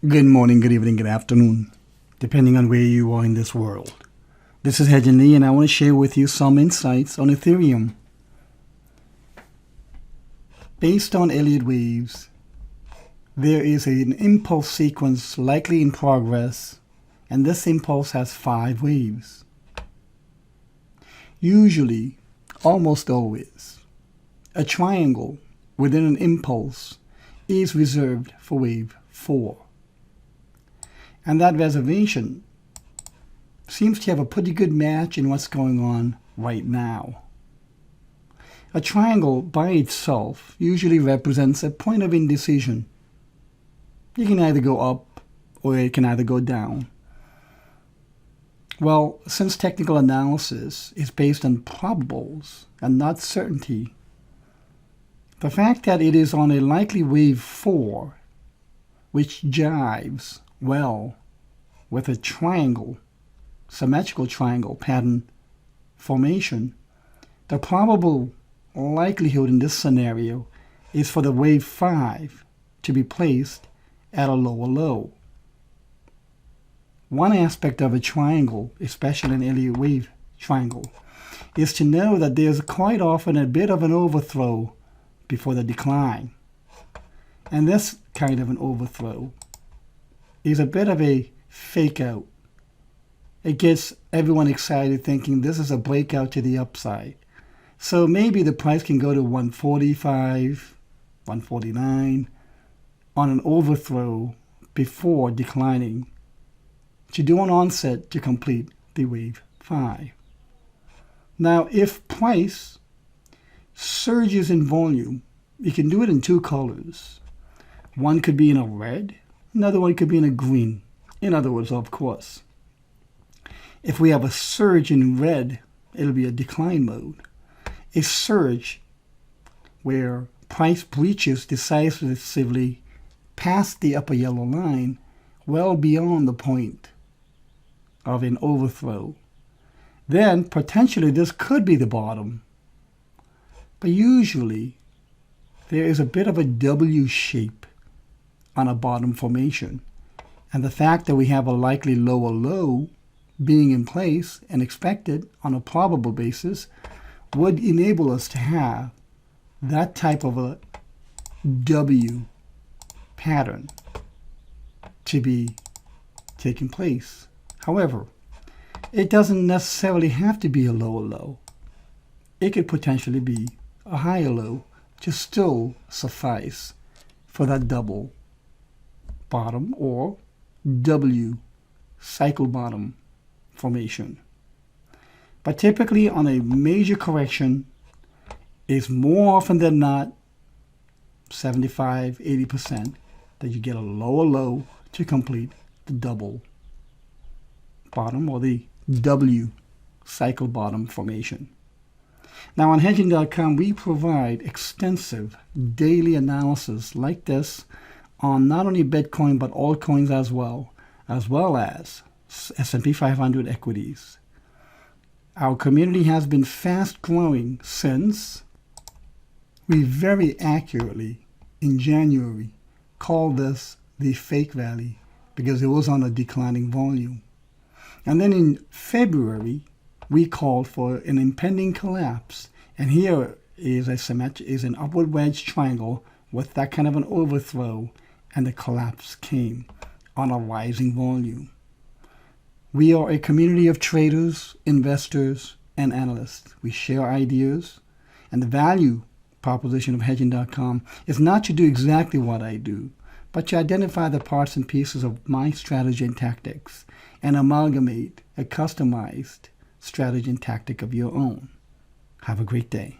Good morning, good evening, good afternoon, depending on where you are in this world. This is Hedgen Lee, and I want to share with you some insights on Ethereum. Based on Elliott waves, there is an impulse sequence likely in progress, and this impulse has 5 waves. Usually, almost always, a triangle within an impulse is reserved for wave 4. And that reservation seems to have a pretty good match in what's going on right now. A triangle by itself usually represents a point of indecision. You can either go up or it can either go down. Well, since technical analysis is based on probables and not certainty, the fact that it is on a likely wave 4, which jives well with a triangle, symmetrical triangle pattern formation, the probable likelihood in this scenario is for the wave 5 to be placed at a lower low. One aspect of a triangle, especially an Elliott wave triangle, is to know that there's quite often a bit of an overthrow before the decline. And this kind of an overthrow is a bit of a fake out. It gets everyone excited thinking this is a breakout to the upside. So maybe the price can go to 145, 149 on an overthrow before declining to do an onset to complete the wave 5. Now, if price surges in volume, you can do it in 2 colors. One could be in a red, another one could be in a green. In other words, of course, if we have a surge in red, it'll be a decline mode. A surge where price breaches decisively past the upper yellow line, well beyond the point of an overthrow. Then potentially this could be the bottom. But usually there is a bit of a W shape on a bottom formation. And the fact that we have a likely lower low being in place and expected on a probable basis would enable us to have that type of a W pattern to be taking place. However, it doesn't necessarily have to be a lower low. It could potentially be a higher low to still suffice for that double bottom or W cycle bottom formation. But typically on a major correction, it's more often than not 75-80% that you get a lower low to complete the double bottom or the W cycle bottom formation. Now on hedging.com, we provide extensive daily analysis like this on not only Bitcoin but altcoins as well as S&P 500 equities. Our community has been fast growing since we very accurately in January called this the fake rally because it was on a declining volume. And then in February, we called for an impending collapse. And here is an upward wedge triangle with that kind of an overthrow, and the collapse came on a rising volume. We are a community of traders, investors, and analysts. We share ideas, and the value proposition of hedging.com is not to do exactly what I do, but to identify the parts and pieces of my strategy and tactics and amalgamate a customized strategy and tactic of your own. Have a great day.